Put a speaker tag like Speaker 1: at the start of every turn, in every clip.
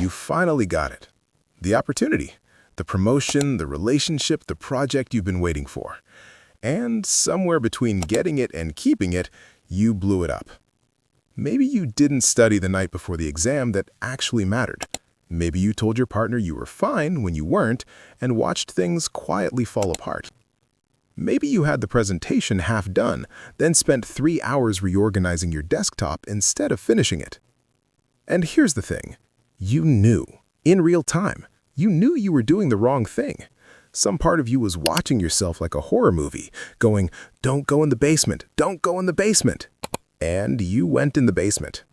Speaker 1: You finally got it. The opportunity, the promotion, the relationship, the project you've been waiting for. And somewhere between getting it and keeping it, you blew it up. Maybe you didn't study the night before the exam that actually mattered. Maybe you told your partner you were fine when you weren't and watched things quietly fall apart. Maybe you had the presentation half done, then spent 3 hours reorganizing your desktop instead of finishing it. And here's the thing. You knew, in real time, you knew you were doing the wrong thing. Some part of you was watching yourself like a horror movie, going, "Don't go in the basement, don't go in the basement." And you went in the basement.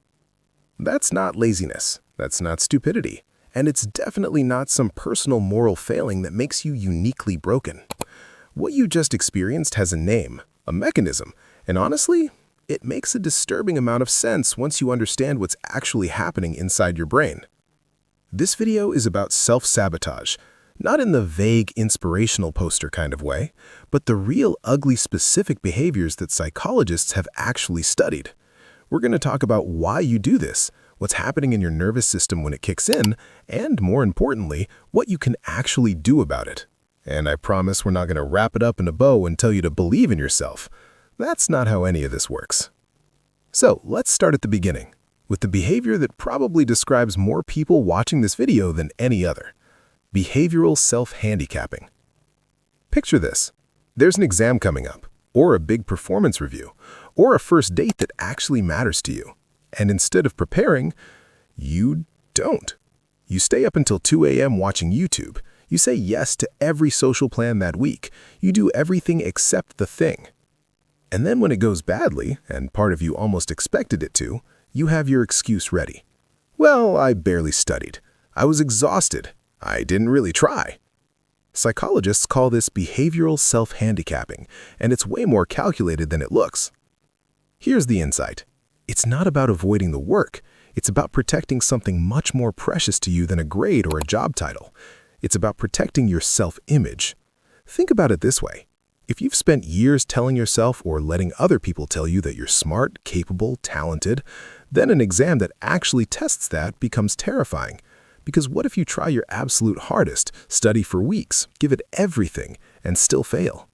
Speaker 1: That's not laziness, that's not stupidity, and it's definitely not some personal moral failing that makes you uniquely broken. What you just experienced has a name, a mechanism, and honestly, it makes a disturbing amount of sense once you understand what's actually happening inside your brain. This video is about self-sabotage, not in the vague, inspirational poster kind of way, but the real ugly specific behaviors that psychologists have actually studied. We're going to talk about why you do this, what's happening in your nervous system when it kicks in, and more importantly, what you can actually do about it. And I promise we're not going to wrap it up in a bow and tell you to believe in yourself. That's not how any of this works. So let's start at the beginning, with the behavior that probably describes more people watching this video than any other. Behavioral self-handicapping. Picture this. There's an exam coming up, or a big performance review, or a first date that actually matters to you. And instead of preparing, you don't. You stay up until 2 a.m. watching YouTube. You say yes to every social plan that week. You do everything except the thing. And then when it goes badly, and part of you almost expected it to, you have your excuse ready. Well, I barely studied. I was exhausted. I didn't really try. Psychologists call this behavioral self-handicapping, and it's way more calculated than it looks. Here's the insight. It's not about avoiding the work. It's about protecting something much more precious to you than a grade or a job title. It's about protecting your self-image. Think about it this way. If you've spent years telling yourself or letting other people tell you that you're smart, capable, talented, then an exam that actually tests that becomes terrifying. Because what if you try your absolute hardest, study for weeks, give it everything, and still fail?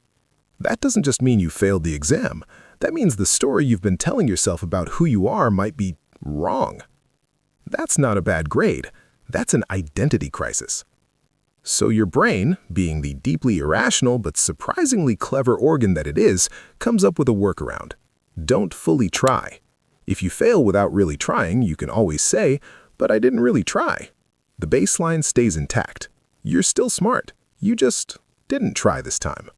Speaker 1: That doesn't just mean you failed the exam. That means the story you've been telling yourself about who you are might be wrong. That's not a bad grade. That's an identity crisis. So your brain, being the deeply irrational but surprisingly clever organ that it is, comes up with a workaround. Don't fully try. If you fail without really trying, you can always say, "But I didn't really try." The baseline stays intact. You're still smart. You just didn't try this time.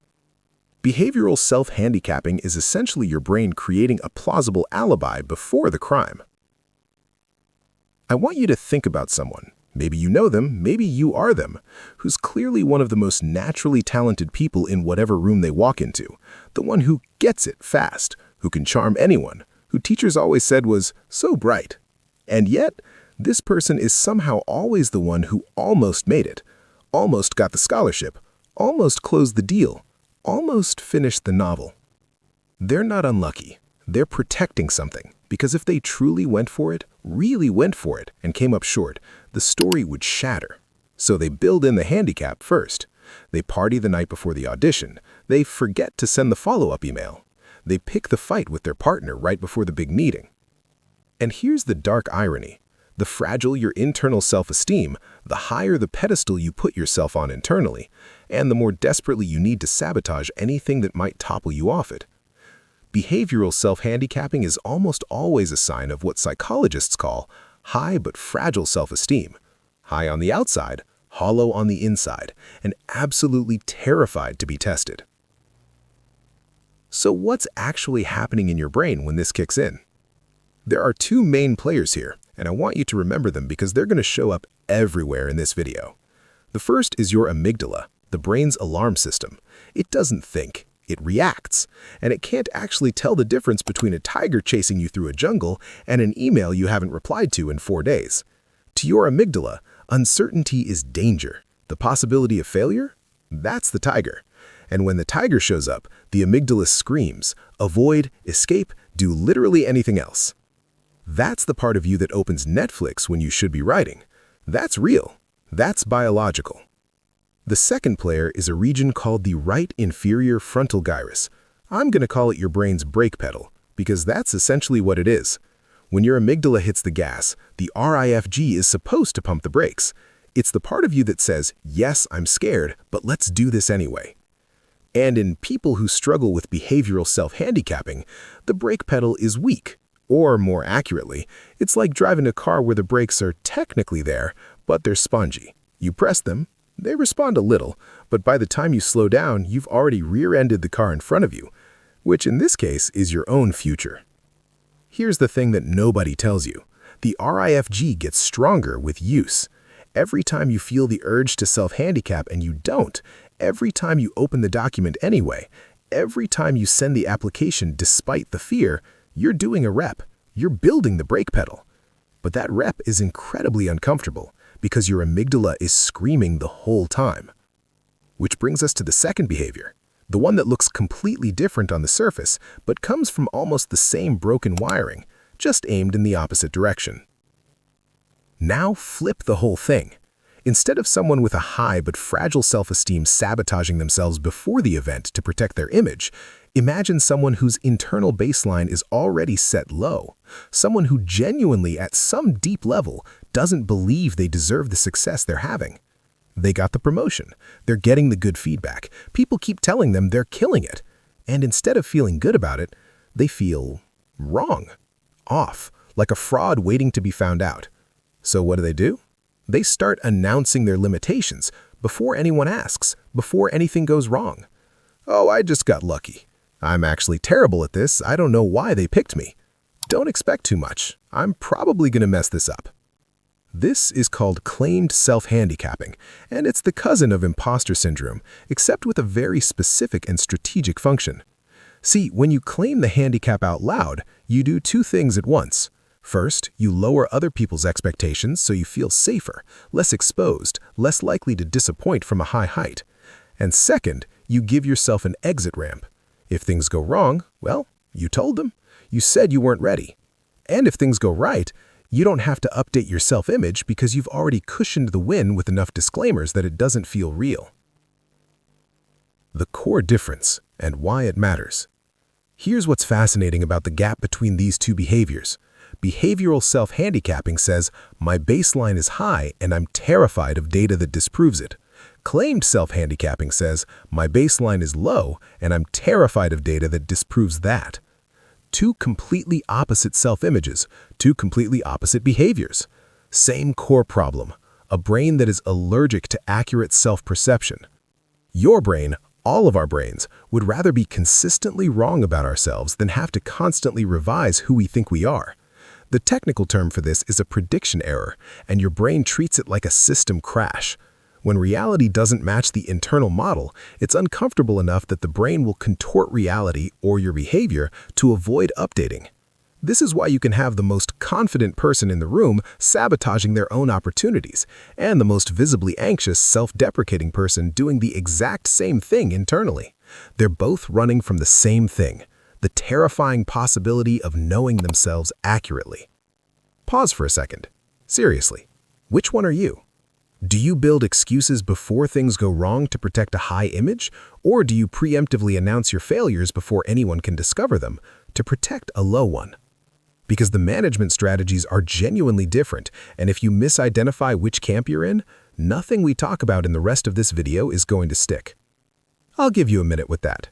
Speaker 1: Behavioral self-handicapping is essentially your brain creating a plausible alibi before the crime. I want you to think about someone, maybe you know them, maybe you are them, who's clearly one of the most naturally talented people in whatever room they walk into, the one who gets it fast, who can charm anyone, who teachers always said was so bright. And yet, this person is somehow always the one who almost made it, almost got the scholarship, almost closed the deal, almost finished the novel. They're not unlucky. They're protecting something, because if they truly went for it, really went for it, and came up short, the story would shatter. So they build in the handicap first. They party the night before the audition. They forget to send the follow-up email. They pick the fight with their partner right before the big meeting. And here's the dark irony. The fragile your internal self-esteem, the higher the pedestal you put yourself on internally, and the more desperately you need to sabotage anything that might topple you off it. Behavioral self-handicapping is almost always a sign of what psychologists call high but fragile self-esteem. High on the outside, hollow on the inside, and absolutely terrified to be tested. So what's actually happening in your brain when this kicks in? There are two main players here, and I want you to remember them because they're going to show up everywhere in this video. The first is your amygdala, the brain's alarm system. It doesn't think, it reacts, and it can't actually tell the difference between a tiger chasing you through a jungle and an email you haven't replied to in 4 days. To your amygdala, uncertainty is danger. The possibility of failure? That's the tiger. And when the tiger shows up, the amygdala screams, avoid, escape, do literally anything else. That's the part of you that opens Netflix when you should be writing. That's real. That's biological. The second player is a region called the Right Inferior Frontal Gyrus. I'm going to call it your brain's brake pedal, because that's essentially what it is. When your amygdala hits the gas, the RIFG is supposed to pump the brakes. It's the part of you that says, yes, I'm scared, but let's do this anyway. And in people who struggle with behavioral self-handicapping, the brake pedal is weak. Or more accurately, it's like driving a car where the brakes are technically there, but they're spongy. You press them, they respond a little, but by the time you slow down, you've already rear-ended the car in front of you, which in this case is your own future. Here's the thing that nobody tells you. The RIFG gets stronger with use. Every time you feel the urge to self-handicap and you don't, every time you open the document anyway, every time you send the application despite the fear, you're doing a rep. You're building the brake pedal. But that rep is incredibly uncomfortable because your amygdala is screaming the whole time. Which brings us to the second behavior, the one that looks completely different on the surface but comes from almost the same broken wiring, just aimed in the opposite direction. Now flip the whole thing. Instead of someone with a high but fragile self-esteem sabotaging themselves before the event to protect their image, imagine someone whose internal baseline is already set low, someone who genuinely at some deep level doesn't believe they deserve the success they're having. They got the promotion, they're getting the good feedback, people keep telling them they're killing it, and instead of feeling good about it, they feel wrong, off, like a fraud waiting to be found out. So what do? They start announcing their limitations before anyone asks, before anything goes wrong. Oh, I just got lucky. I'm actually terrible at this. I don't know why they picked me. Don't expect too much. I'm probably going to mess this up. This is called claimed self-handicapping, and it's the cousin of imposter syndrome, except with a very specific and strategic function. See, when you claim the handicap out loud, you do two things at once. First, you lower other people's expectations so you feel safer, less exposed, less likely to disappoint from a high height. And second, you give yourself an exit ramp. If things go wrong, well, you told them. You said you weren't ready. And if things go right, you don't have to update your self-image because you've already cushioned the win with enough disclaimers that it doesn't feel real. The core difference and why it matters. Here's what's fascinating about the gap between these two behaviors. Behavioral self-handicapping says, my baseline is high and I'm terrified of data that disproves it. Claimed self-handicapping says, my baseline is low and I'm terrified of data that disproves that. Two completely opposite self-images, two completely opposite behaviors. Same core problem, a brain that is allergic to accurate self-perception. Your brain, all of our brains, would rather be consistently wrong about ourselves than have to constantly revise who we think we are. The technical term for this is a prediction error, and your brain treats it like a system crash. When reality doesn't match the internal model, it's uncomfortable enough that the brain will contort reality or your behavior to avoid updating. This is why you can have the most confident person in the room sabotaging their own opportunities, and the most visibly anxious, self-deprecating person doing the exact same thing internally. They're both running from the same thing. The terrifying possibility of knowing themselves accurately. Pause for a second. Seriously, which one are you? Do you build excuses before things go wrong to protect a high image, or do you preemptively announce your failures before anyone can discover them to protect a low one? Because the management strategies are genuinely different, and if you misidentify which camp you're in, nothing we talk about in the rest of this video is going to stick. I'll give you a minute with that.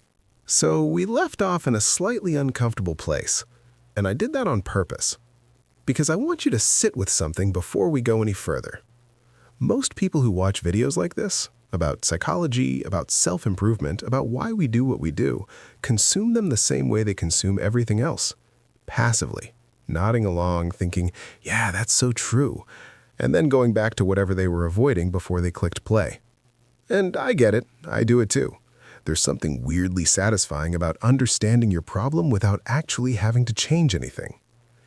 Speaker 1: So we left off in a slightly uncomfortable place, and I did that on purpose, because I want you to sit with something before we go any further. Most people who watch videos like this, about psychology, about self-improvement, about why we do what we do, consume them the same way they consume everything else, passively, nodding along, thinking, yeah, that's so true, and then going back to whatever they were avoiding before they clicked play. And I get it, I do it too. There's something weirdly satisfying about understanding your problem without actually having to change anything.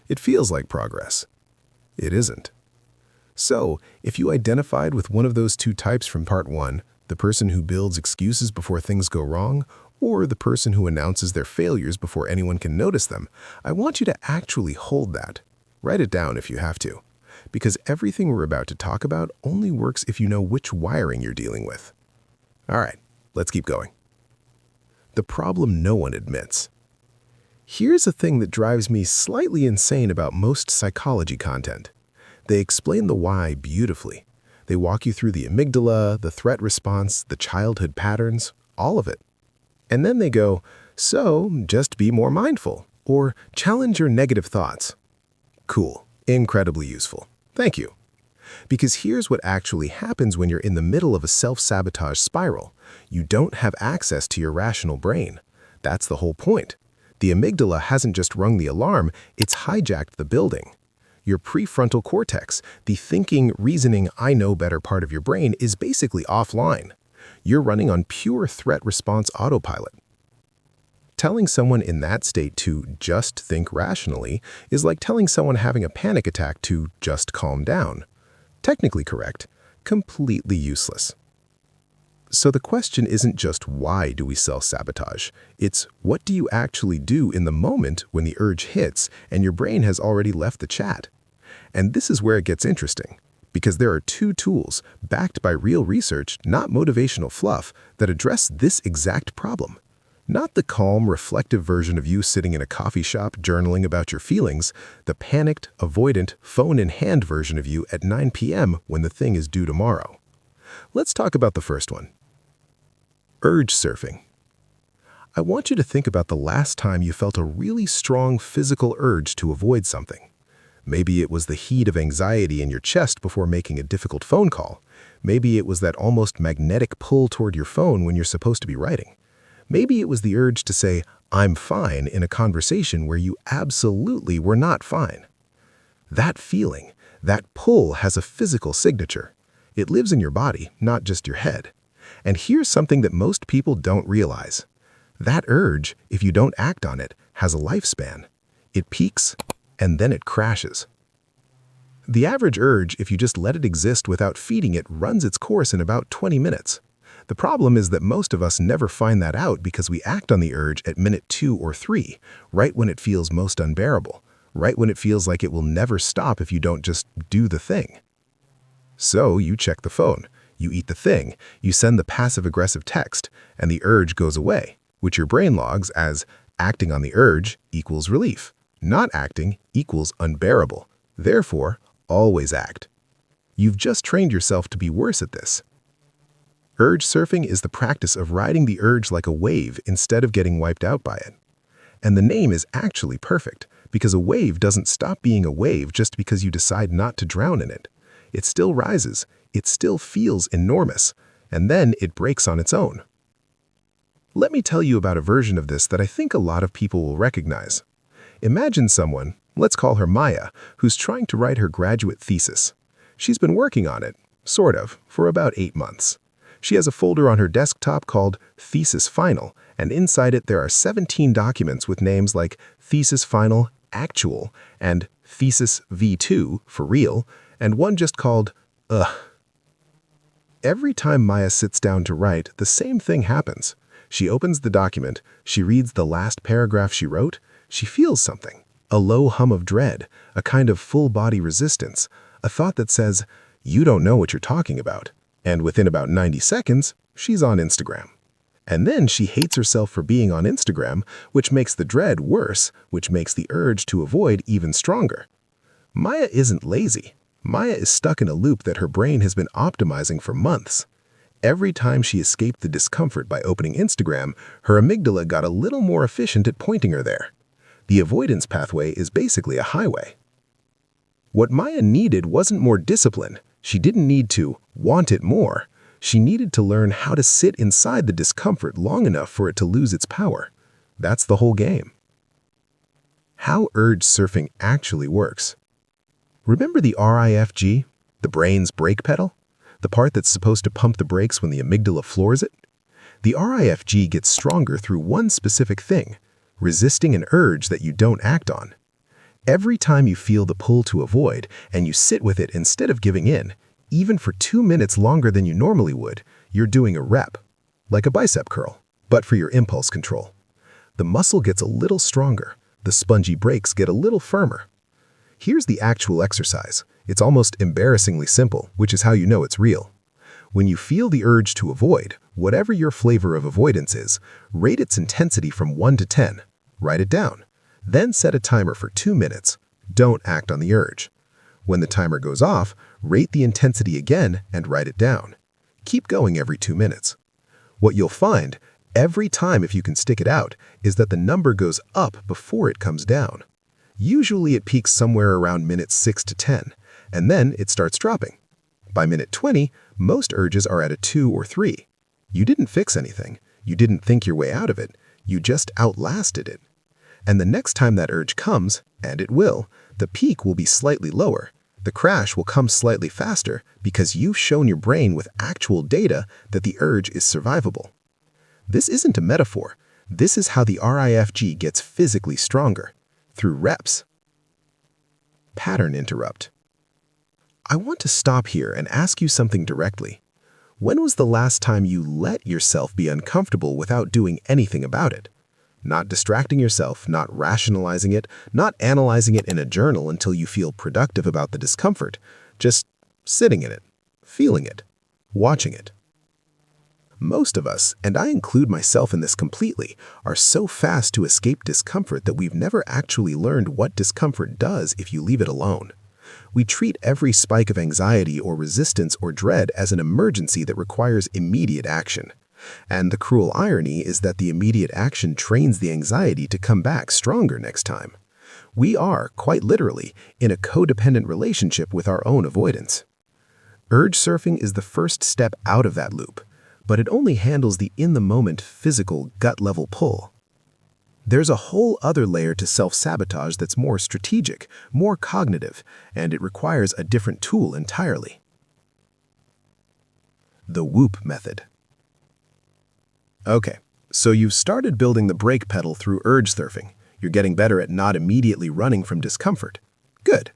Speaker 1: It feels like progress. It isn't. So, if you identified with one of those two types from part 1, the person who builds excuses before things go wrong, or the person who announces their failures before anyone can notice them, I want you to actually hold that. Write it down if you have to. because everything we're about to talk about only works if you know which wiring you're dealing with. All right, let's keep going. The problem no one admits. Here's a thing that drives me slightly insane about most psychology content. They explain the why beautifully. They walk you through the amygdala, the threat response, the childhood patterns, all of it. And then they go, so just be more mindful, or challenge your negative thoughts. Cool, incredibly useful. Thank you. Because here's what actually happens when you're in the middle of a self-sabotage spiral. You don't have access to your rational brain. That's the whole point. The amygdala hasn't just rung the alarm, it's hijacked the building. Your prefrontal cortex, the thinking, reasoning, I know better part of your brain, is basically offline. You're running on pure threat response autopilot. Telling someone in that state to just think rationally is like telling someone having a panic attack to just calm down. Technically correct, completely useless. So the question isn't just why do we self-sabotage, it's what do you actually do in the moment when the urge hits and your brain has already left the chat? And this is where it gets interesting, because there are two tools backed by real research, not motivational fluff, that address this exact problem. Not the calm, reflective version of you sitting in a coffee shop journaling about your feelings, the panicked, avoidant, phone-in-hand version of you at 9 p.m. when the thing is due tomorrow. Let's talk about the first one. Urge surfing. I want you to think about the last time you felt a really strong physical urge to avoid something. Maybe it was the heat of anxiety in your chest before making a difficult phone call. Maybe it was that almost magnetic pull toward your phone when you're supposed to be writing. Maybe it was the urge to say, I'm fine in a conversation where you absolutely were not fine. That feeling, that pull has a physical signature. It lives in your body, not just your head. And here's something that most people don't realize. That urge, if you don't act on it, has a lifespan. It peaks, and then it crashes. The average urge, if you just let it exist without feeding it, runs its course in about 20 minutes. The problem is that most of us never find that out because we act on the urge at minute 2 or 3, right when it feels most unbearable, right when it feels like it will never stop if you don't just do the thing. So you check the phone, you eat the thing, you send the passive-aggressive text, and the urge goes away, which your brain logs as acting on the urge equals relief. Not acting equals unbearable. Therefore, always act. You've just trained yourself to be worse at this. Urge surfing is the practice of riding the urge like a wave instead of getting wiped out by it. And the name is actually perfect, because a wave doesn't stop being a wave just because you decide not to drown in it. It still rises, it still feels enormous, and then it breaks on its own. Let me tell you about a version of this that I think a lot of people will recognize. Imagine someone, let's call her Maya, who's trying to write her graduate thesis. She's been working on it, sort of, for about 8 months. She has a folder on her desktop called Thesis Final, and inside it there are 17 documents with names like Thesis Final Actual and Thesis V2 for real, and one just called Ugh. Every time Maya sits down to write, the same thing happens. She opens the document, she reads the last paragraph she wrote, she feels something, a low hum of dread, a kind of full-body resistance, a thought that says, you don't know what you're talking about. And within about 90 seconds, she's on Instagram. And then she hates herself for being on Instagram, which makes the dread worse, which makes the urge to avoid even stronger. Maya isn't lazy. Maya is stuck in a loop that her brain has been optimizing for months. Every time she escaped the discomfort by opening Instagram, her amygdala got a little more efficient at pointing her there. The avoidance pathway is basically a highway. What Maya needed wasn't more discipline. She didn't need to want it more. She needed to learn how to sit inside the discomfort long enough for it to lose its power. That's the whole game. How urge surfing actually works. Remember the RIFG, the brain's brake pedal? The part that's supposed to pump the brakes when the amygdala floors it? The RIFG gets stronger through one specific thing, resisting an urge that you don't act on. Every time you feel the pull to avoid and you sit with it instead of giving in, even for 2 minutes longer than you normally would, you're doing a rep, like a bicep curl, but for your impulse control. The muscle gets a little stronger, the spongy brakes get a little firmer. Here's the actual exercise. It's almost embarrassingly simple, which is how you know it's real. When you feel the urge to avoid, whatever your flavor of avoidance is, rate its intensity from 1 to 10. Write it down. Then set a timer for 2 minutes. Don't act on the urge. When the timer goes off, rate the intensity again and write it down. Keep going every 2 minutes. What you'll find, every time if you can stick it out, is that the number goes up before it comes down. Usually it peaks somewhere around minute 6 to 10, and then it starts dropping. By minute 20, most urges are at a 2 or 3. You didn't fix anything. You didn't think your way out of it. You just outlasted it. And the next time that urge comes, and it will, the peak will be slightly lower. The crash will come slightly faster because you've shown your brain with actual data that the urge is survivable. This isn't a metaphor. This is how the RIFG gets physically stronger, through reps. Pattern interrupt. I want to stop here and ask you something directly. When was the last time you let yourself be uncomfortable without doing anything about it? Not distracting yourself, not rationalizing it, not analyzing it in a journal until you feel productive about the discomfort, just sitting in it, feeling it, watching it. Most of us, and I include myself in this completely, are so fast to escape discomfort that we've never actually learned what discomfort does if you leave it alone. We treat every spike of anxiety or resistance or dread as an emergency that requires immediate action. And the cruel irony is that the immediate action trains the anxiety to come back stronger next time. We are, quite literally, in a codependent relationship with our own avoidance. Urge surfing is the first step out of that loop, but it only handles the in-the-moment physical gut-level pull. There's a whole other layer to self-sabotage that's more strategic, more cognitive, and it requires a different tool entirely. The WOOP Method. Okay, so you've started building the brake pedal through urge surfing. You're getting better at not immediately running from discomfort. Good.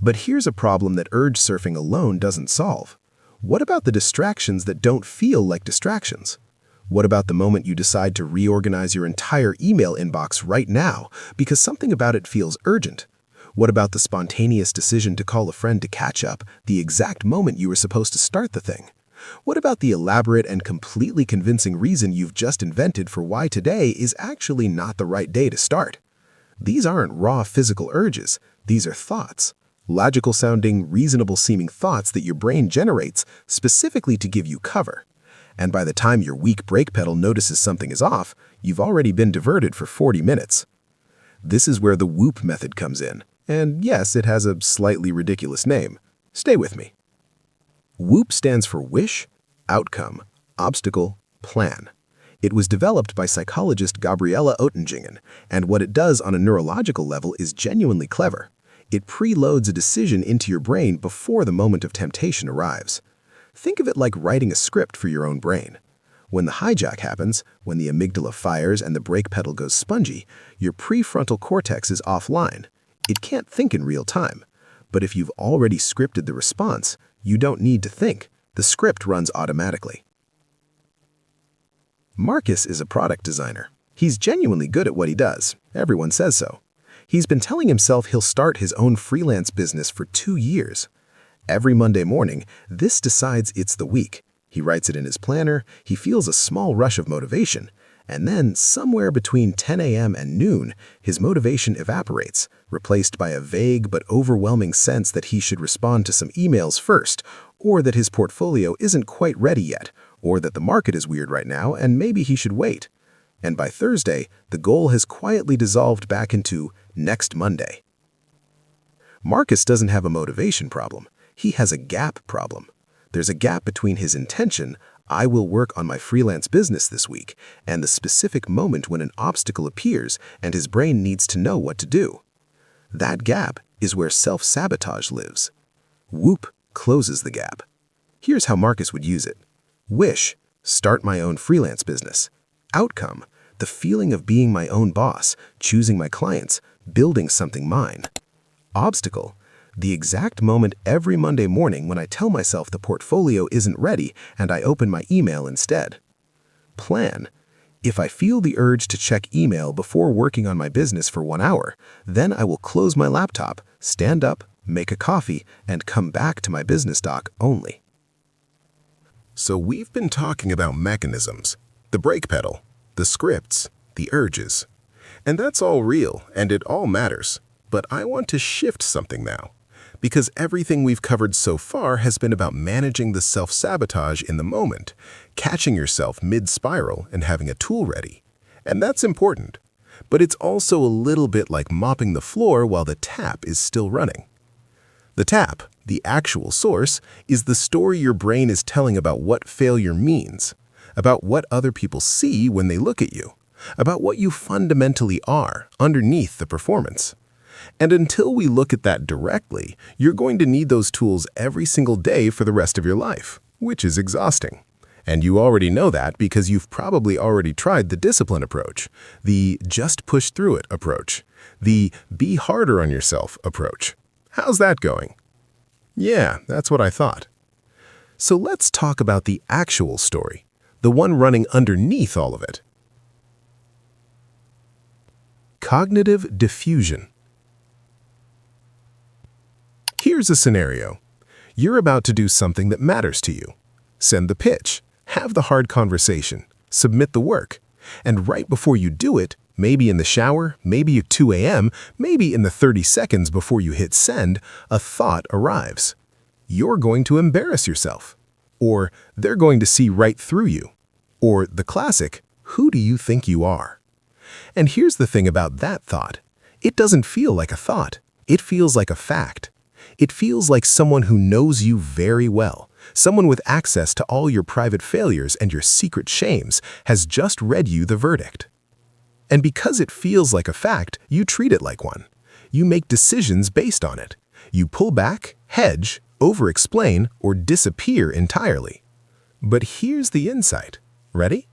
Speaker 1: But here's a problem that urge surfing alone doesn't solve. What about the distractions that don't feel like distractions? What about the moment you decide to reorganize your entire email inbox right now because something about it feels urgent? What about the spontaneous decision to call a friend to catch up the exact moment you were supposed to start the thing? What about the elaborate and completely convincing reason you've just invented for why today is actually not the right day to start? These aren't raw physical urges. These are thoughts. Logical-sounding, reasonable-seeming thoughts that your brain generates specifically to give you cover. And by the time your weak brake pedal notices something is off, you've already been diverted for 40 minutes. This is where the WOOP method comes in. And yes, it has a slightly ridiculous name. Stay with me. WOOP stands for Wish, Outcome, Obstacle, Plan. It was developed by psychologist Gabriela Oettingen, and what it does on a neurological level is genuinely clever. It preloads a decision into your brain before the moment of temptation arrives. Think of it like writing a script for your own brain. When the hijack happens, when the amygdala fires and the brake pedal goes spongy, your prefrontal cortex is offline. It can't think in real time. But if you've already scripted the response, you don't need to think. The script runs automatically. Marcus is a product designer. He's genuinely good at what he does. Everyone says so. He's been telling himself he'll start his own freelance business for 2 years. Every Monday morning, this decides it's the week. He writes it in his planner, he feels a small rush of motivation, and then somewhere between 10 a.m. and noon, his motivation evaporates, replaced by a vague but overwhelming sense that he should respond to some emails first, or that his portfolio isn't quite ready yet, or that the market is weird right now and maybe he should wait. And by Thursday, the goal has quietly dissolved back into next Monday. Marcus doesn't have a motivation problem. He has a gap problem. There's a gap between his intention, I will work on my freelance business this week, and the specific moment when an obstacle appears and his brain needs to know what to do. That gap is where self-sabotage lives. WOOP closes the gap. Here's how Marcus would use it. Wish, start my own freelance business. Outcome, the feeling of being my own boss, choosing my clients, building something mine. Obstacle, the exact moment every Monday morning when I tell myself the portfolio isn't ready and I open my email instead. Plan, if I feel the urge to check email before working on my business for 1 hour, then I will close my laptop, stand up,
Speaker 2: make a coffee, and come back to my business doc only.
Speaker 1: So we've been talking about mechanisms, the brake pedal, the scripts, the urges. And that's all real, and it all matters. But I want to shift something now, because everything we've covered so far has been about managing the self-sabotage in the moment, catching yourself mid-spiral and having a tool ready. And that's important. But it's also a little bit like mopping the floor while the tap is still running. The tap, the actual source, is the story your brain is telling about what failure means, about what other people see when they look at you, about what you fundamentally are underneath the performance. And until we look at that directly, you're going to need those tools every single day for the rest of your life, which is exhausting. And you already know that because you've probably already tried the discipline approach, the just push through it approach, the be harder on yourself approach. How's that going? Yeah, that's what I thought. So let's talk about the actual story, the one running underneath all of it. Cognitive diffusion. Here's a scenario. You're about to do something that matters to you. Send the pitch, have the hard conversation, submit the work, and right before you do it, maybe in the shower, maybe at 2 a.m., maybe in the 30 seconds before you hit send, a thought arrives. You're going to embarrass yourself. Or they're going to see right through you. Or the classic, who do you think you are? And here's the thing about that thought. It doesn't feel like a thought. It feels like a fact. It feels like someone who knows you very well, someone with access to all your private failures and your secret shames, has just read you the verdict. And because it feels like a fact, you treat it like one. You make decisions based on it. You pull back, hedge, over-explain, or disappear entirely. But here's the insight. Ready?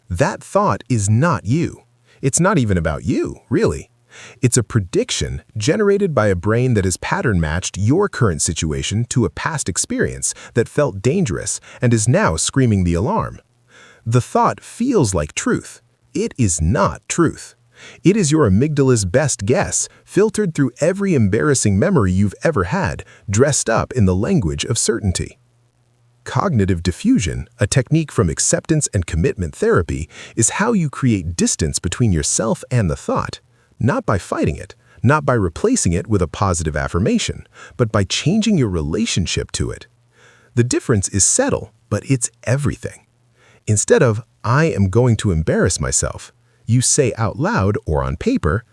Speaker 1: That thought is not you. It's not even about you, really. It's a prediction generated by a brain that has pattern-matched your current situation to a past experience that felt dangerous and is now screaming the alarm. The thought feels like truth. It is not truth. It is your amygdala's best guess, filtered through every embarrassing memory you've ever had, dressed up in the language of certainty. Cognitive diffusion, a technique from acceptance and commitment therapy, is how you create distance between yourself and the thought, not by fighting it, not by replacing it with a positive affirmation, but by changing your relationship to it. The difference is subtle, but it's everything. Instead of, I am going to embarrass myself, you say out loud or on paper,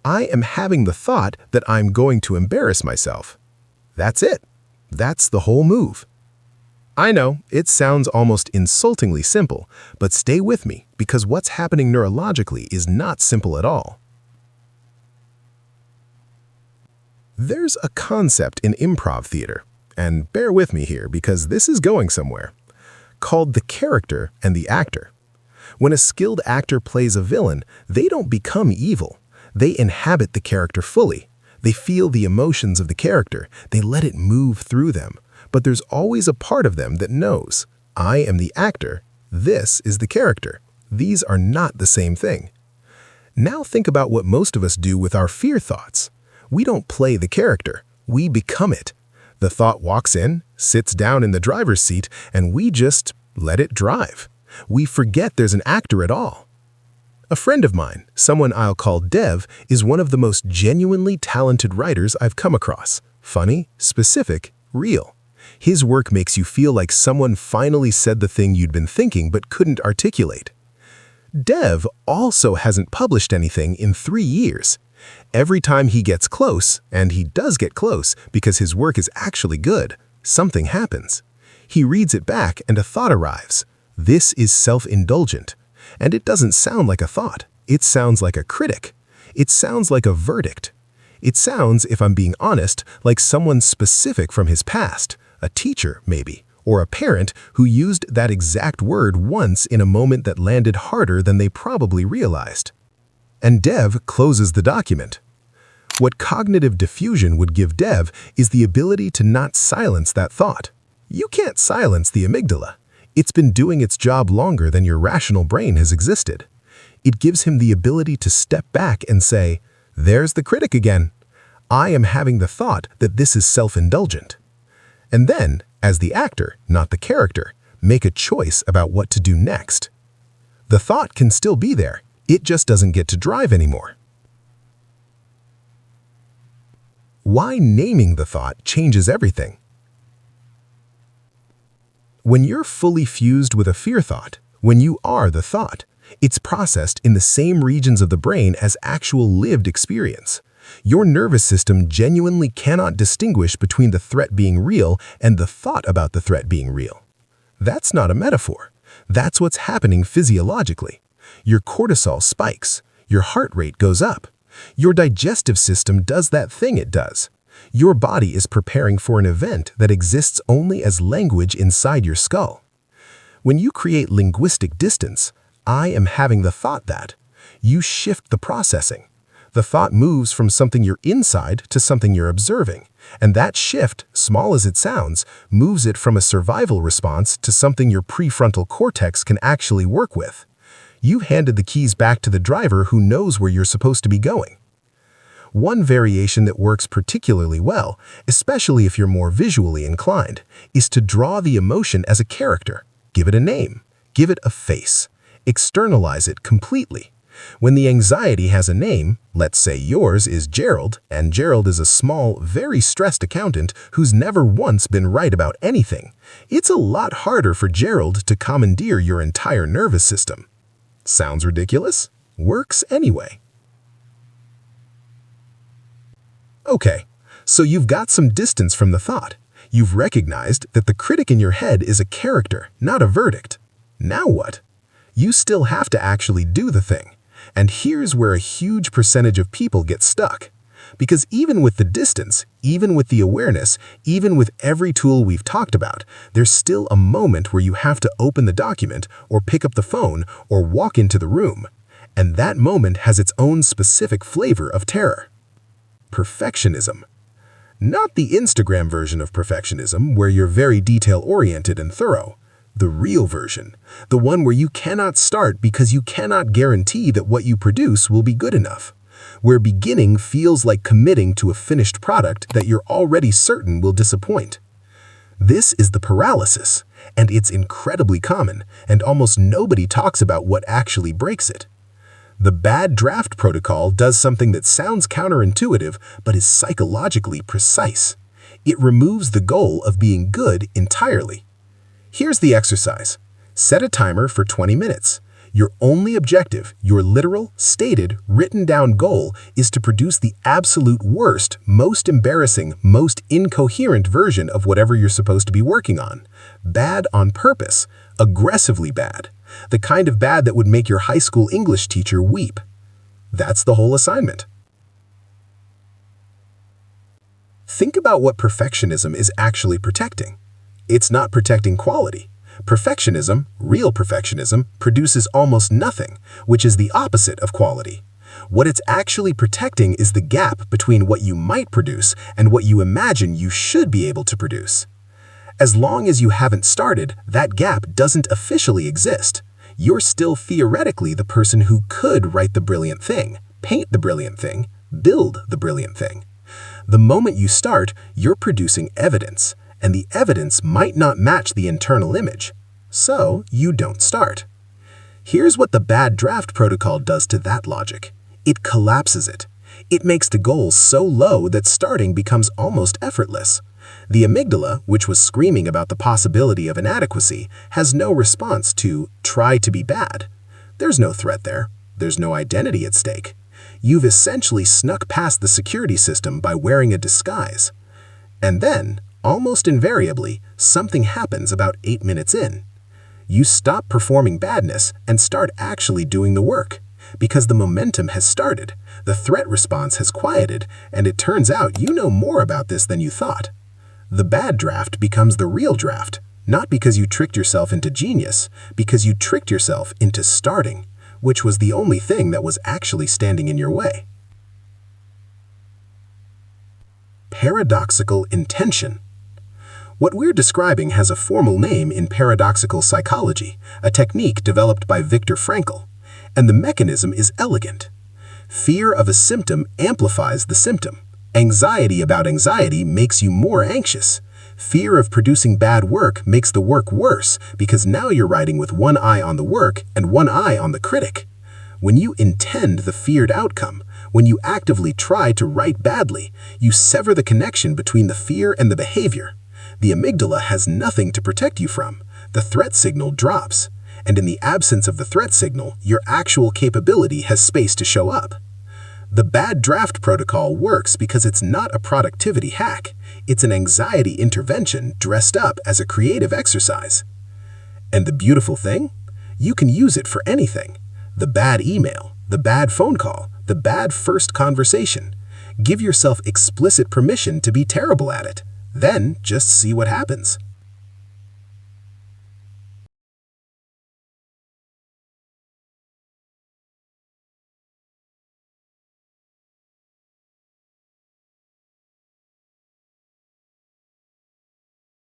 Speaker 1: I am having the thought that I'm going to embarrass myself. That's it. That's the whole move. I know, it sounds almost insultingly simple, but stay with me because what's happening neurologically is not simple at all. There's a concept in improv theater, and bear with me here because this is going somewhere, called the character and the actor. When a skilled actor plays a villain, they don't become evil. They inhabit the character fully. They feel the emotions of the character. They let it move through them. But there's always a part of them that knows, I am the actor, this is the character. These are not the same thing. Now think about what most of us do with our fear thoughts. We don't play the character, we become it. The thought walks in, sits down in the driver's seat, and we just let it drive. We forget there's an actor at all. A friend of mine, someone I'll call Dev, is one of the most genuinely talented writers I've come across. Funny, specific, real. His work makes you feel like someone finally said the thing you'd been thinking but couldn't articulate. Dev also hasn't published anything in 3 years. Every time he gets close, and he does get close because his work is actually good, something happens. He reads it back and a thought arrives. This is self-indulgent. And it doesn't sound like a thought. It sounds like a critic. It sounds like a verdict. It sounds, if I'm being honest, like someone specific from his past, a teacher maybe, or a parent who used that exact word once in a moment that landed harder than they probably realized. And Dev closes the document. What cognitive diffusion would give Dev is the ability to not silence that thought. You can't silence the amygdala. It's been doing its job longer than your rational brain has existed. It gives him the ability to step back and say, there's the critic again.
Speaker 2: I am having the thought that this is self-indulgent. And then, as the actor, not the character, make a choice about what to do next. The thought can still be there, it just doesn't get to drive anymore. Why naming the thought changes everything. When you're fully fused with a fear thought, when you are the thought, it's processed in the same regions of the brain as actual lived experience. Your nervous system genuinely cannot distinguish between the threat being real and the thought about the threat being real. That's not a metaphor. That's what's happening physiologically. Your cortisol spikes. Your heart rate goes up. Your digestive system does that thing it does. Your body is preparing for an event that exists only as language inside your skull. When you create linguistic distance, I am having the thought that, you shift the processing. The thought moves from something you're inside to something you're observing, and that shift, small as it sounds, moves it from a survival response to something your prefrontal cortex can actually work with. You handed the keys back to the driver who knows where you're supposed to be going. One variation that works particularly well, especially if you're more visually inclined, is to draw the emotion as a character. Give it a name. Give it a face. Externalize it completely. When the anxiety has a name, let's say yours is Gerald, and Gerald is a small, very stressed accountant who's never once been right about anything, it's a lot harder for Gerald to commandeer your entire nervous system. Sounds ridiculous? Works anyway. Okay, so you've got some distance from the thought. You've recognized that the critic in your head is a character, not a verdict. Now what? You still have to actually do the thing. And here's where a huge percentage of people get stuck. Because even with the distance, even with the awareness, even with every tool we've talked about, there's still a moment where you have to open the document or pick up the phone or walk into the room. And that moment has its own specific flavor of terror. Perfectionism. Not the Instagram version of perfectionism where you're very detail-oriented and thorough. The real version, the one where you cannot start because you cannot guarantee that what you produce will be good enough, where beginning feels like committing to a finished product that you're already certain will disappoint. This is the paralysis, and it's incredibly common, and almost nobody talks about what actually breaks it. The bad draft protocol does something that sounds counterintuitive but is psychologically precise. It removes the goal of being good entirely. Here's the exercise. Set a timer for 20 minutes. Your only objective, your literal, stated, written down goal is to produce the absolute worst, most embarrassing, most incoherent version of whatever you're supposed to be working on. Bad on purpose, aggressively bad. The kind of bad that would make your high school English teacher weep. That's the whole assignment. Think about what perfectionism is actually protecting. It's not protecting quality. Perfectionism, real perfectionism, produces almost nothing, which is the opposite of quality. What it's actually protecting is the gap between what you might produce and what you imagine you should be able to produce. As long as you haven't started, that gap doesn't officially exist. You're still theoretically the person who could write the brilliant thing, paint the brilliant thing, build the brilliant thing. The moment you start, you're producing evidence. And the evidence might not match the internal image, so you don't start. Here's what the bad draft protocol does to that logic. It collapses it. It makes the goal so low that starting becomes almost effortless. The amygdala, which was screaming about the possibility of inadequacy, has no response to try to be bad. There's no threat there. There's no identity at stake. You've essentially snuck past the security system by wearing a disguise. And then, almost invariably, something happens about 8 minutes in. You stop performing badness and start actually doing the work. Because the momentum has started, the threat response has quieted, and it turns out you know more about this than you thought. The bad draft becomes the real draft, not because you tricked yourself into genius, because you tricked yourself into starting, which was the only thing that was actually standing in your way. Paradoxical intention. What we're describing has a formal name in paradoxical psychology, a technique developed by Viktor Frankl, and the mechanism is elegant. Fear of a symptom amplifies the symptom. Anxiety about anxiety makes you more anxious. Fear of producing bad work makes the work worse because now you're writing with one eye on the work and one eye on the critic. When you intend the feared outcome, when you actively try to write badly, you sever the connection between the fear and the behavior. The amygdala has nothing to protect you from. The threat signal drops. And in the absence of the threat signal, your actual capability has space to show up. The bad draft protocol works because it's not a productivity hack. It's an anxiety intervention dressed up as a creative exercise. And the beautiful thing? You can use it for anything. The bad email, the bad phone call, the bad first conversation. Give yourself explicit permission to be terrible at it. Then just see what happens.